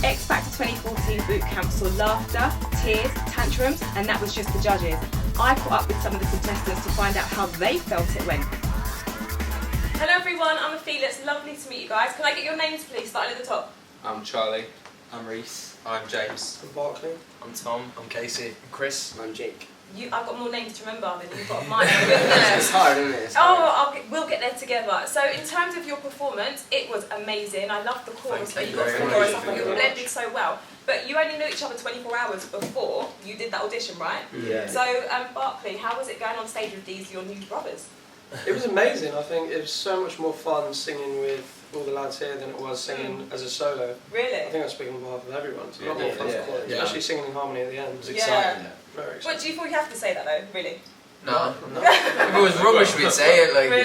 X Factor 2014 bootcamp saw laughter, tears, tantrums, and that was just the judges. I caught up with some of the contestants to find out how they felt it went. Hello everyone, I'm Felix. Lovely to meet you guys. Can I get your names please, starting at the top? I'm Charlie. I'm Reece. I'm James. I'm Barclay. I'm Tom. I'm Casey. I'm Chris. I'm Jake. I've got more names to remember than you've got mine. It's hard, isn't it? It's hard. We'll get there together. So in terms of your performance, it was amazing. I loved the chorus that Thank you you got for very the chorus. I much. thought you blended so well. But you only knew each other 24 hours before you did that audition, right? Yeah. So Barclay, how was it going on stage with your new brothers? It was amazing. I think it was so much more fun singing with all the lads here than it was singing as a solo. Really? I think I'm speaking on behalf of everyone. It's a lot more fun, especially singing in harmony at the end. It was exciting. Very exciting. What do you think you have to say that though? Really? No. If it was rubbish, we'd say it. Like, really?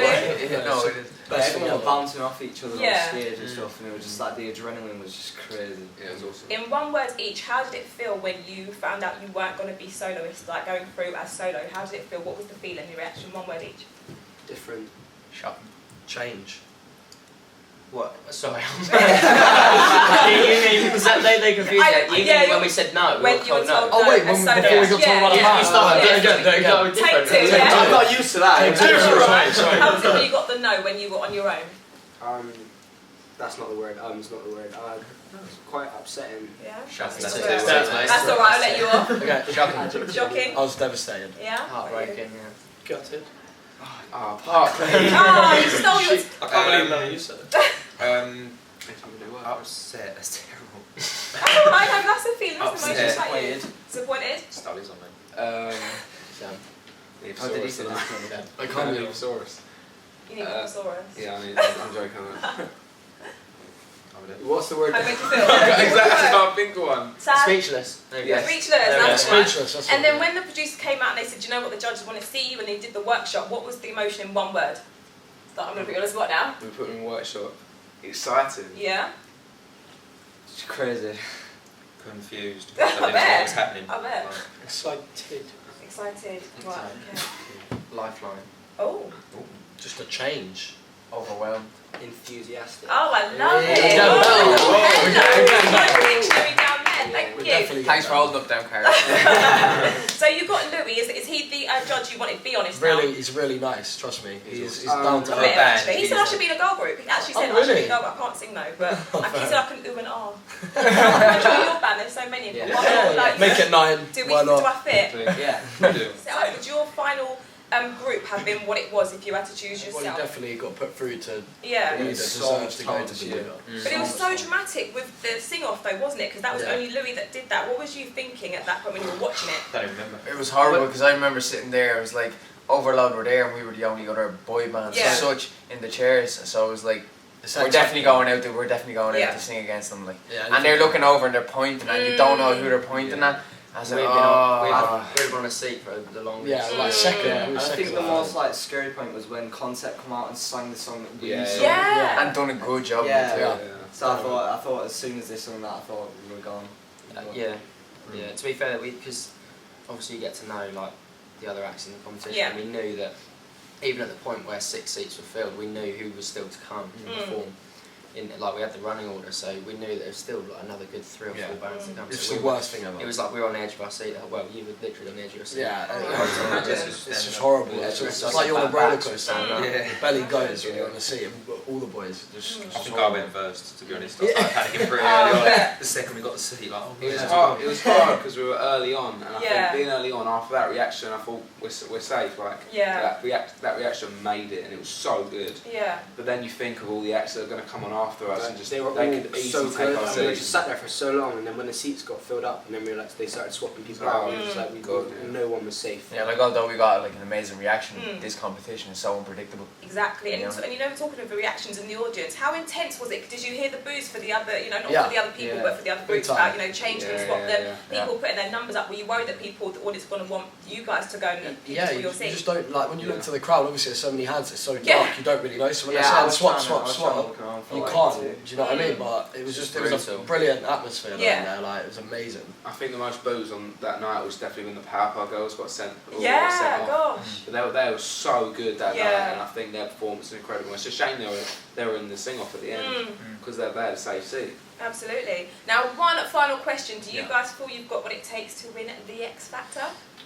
no, it is. But everyone were bouncing off each other Yeah. on stage and stuff, and it was just like the adrenaline was just crazy. Yeah, it was awesome. In one word each, how did it feel when you found out you weren't going to be soloists, like going through as solo? How did it feel? What was the feeling, your reaction? One word each. Different. Shocking. Change. What? Sorry. You mean, because they confused it. You mean when we said no, we When were you were told told no. Oh wait, as before we soloists. got told about You started again. Take two, yeah. I'm not used to that. Sorry. How was it when you got the no when you were on your own? That's not the word. It's not the word. It's quite upsetting. Yeah. Shocking. That's That's alright, I'll let you off. Okay. Shocking. Shocking. I was devastated. Yeah. Heartbreaking, yeah. Gutted. Oh, Barclay. Oh, you stole your... I can't believe none of you said it. Upset. That's terrible. That's alright, no, that's a feeling, that's Upset. emotions like you. Disappointed? Stolly's on me. How did he say this? I can't believe. Leave You need a thesaurus. Yeah, I'm joking. What's the word? How did you feel? Exactly, I can't think of one. Sad? Speechless. There you go. Yes. Speechless, Yeah, that's right. Speechless. That's And what then when the producer came out and they said, do you know what the judges want to see you, and they did the workshop, what was the emotion in one word? So I'm going to put you on the spot now. We put him in workshop. Excited. Yeah? It's crazy. Confused. I I didn't know what bet. was happening. I bet. Excited. Excited. Right, okay. Lifeline. Oh. just a change. Overwhelmed. Enthusiastic. Oh, I love it. Yeah, Oh, well, hello. Dictionary down there. Thank you. Definitely Thanks for holding up down, Karen. So you got Louis. Is he the judge you wanted? Be honest Really, now. he's really nice. Trust me. He's awesome. down to I met him, earth. actually. He said I should be in a girl group. He actually said Oh, I should be really? in a girl group. I can't sing though, but he said I can ooh and ah. I join your band. There's so many of them. Yeah. Why not, like, Make it 9. Do Why I not? fit? Yeah. So would your final group have been what it was if you had to choose Well, yourself? you definitely got put through to Yeah. leader so deserves to go to the leader. But it was so dramatic with the sing-off though, wasn't it? Because that was Yeah. only Louis that did that. What was you thinking at that point when you were watching it? Don't even remember. It was horrible because I remember sitting there. It was like Overload were there and we were the only other boy band Yeah. as such in the chairs. So it was like It's we're like- definitely going out there. We're definitely going Yeah. out to sing against them. Like, Yeah, and they're looking over and they're pointing and you don't know who they're pointing at. I was like, We've been on a seat for the longest. Yeah, like second. Yeah, we and were I think second the on most like scary point was when Concept come out and sang the song that we Yeah. sung. Yeah. and done a good job Yeah. with it too. So I thought as soon as they sung that, I thought we were gone. Yeah. To be fair, because obviously you get to know like the other acts in the competition. Yeah. And we knew that even at the point where 6 seats were filled, we knew who was still to come to perform. Like we had the running order, so we knew that there was still like another good 3 or 4 bands to come. It's So the worst thing ever. It was like we were on the edge of our seat. Well, you were literally on the edge of your seat. Yeah, Oh, it's just horrible. Yeah, It's it's like you're on a like roller backs were coaster. standing up. Your belly goes when you're on the seat, and all the boys just. I think I went first, to be honest. I started panicking pretty early on. The second we got the seat, like, oh, it was hard because we were early on, and I think being early on after that reaction, I thought we're safe. Like that reaction made it, and it was so good. Yeah. But then you think of all the acts that are going to come on after us, and just They were all could easily so take good. our And we seats. just sat there for so long, and then when the seats got filled up, and then realised they started swapping people out, it was just like no one was safe. Yeah, like although we got like an amazing reaction, this competition is so unpredictable. Exactly, and Yeah. and you know, talking of the reactions in the audience, how intense was it? Did you hear the boos for the other, not Yeah. for the other people, but for the other Big groups time. about, change them, Yeah, swap yeah, them, yeah. people putting their numbers up? Were you worried that the audience were going to want you guys to go and Yeah, for you your seat? just don't like when you look to the crowd. Obviously, there's so many hands. It's so dark. Yeah. You don't really know. So when Yeah, they're I saying was swap, trying to- swap, I was swap, trying to look around for you like can't. Do you know what I mean? But it was just, it was a brilliant atmosphere down there. Like, it was amazing. I think the most boos on that night was definitely when the Power girls got sent. Yeah, gosh. But they were so good that night, and I think their performance was incredible. It's a shame they were in the sing-off at the end because they had a safe seat. Absolutely. Now, one final question: do you guys feel you've got what it takes to win the X Factor?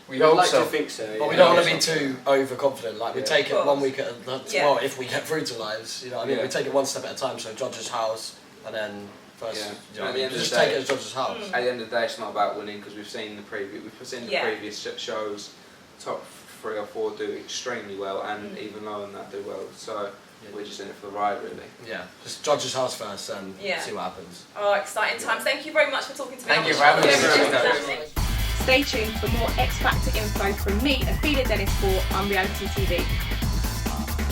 We hope like so. to think so. But we don't want to be too overconfident. Like, we take it 1 week at a time. Yeah. Well, if we get through to lives, you know what I mean? We take it one step at a time. So Judge's House, and then first, you know, just take it as Judge's House. At the end of the day, it's not about winning because we've seen the previous shows, top 3 or 4 do extremely well, and even lower than that do well. So we're just in it for the ride, really. Yeah, just Judge's House first and see what happens. Oh, exciting times. Thank you very much for talking to me. Thank you for having us. Stay tuned for more X Factor info from me, Athena Dennis for Unreality TV.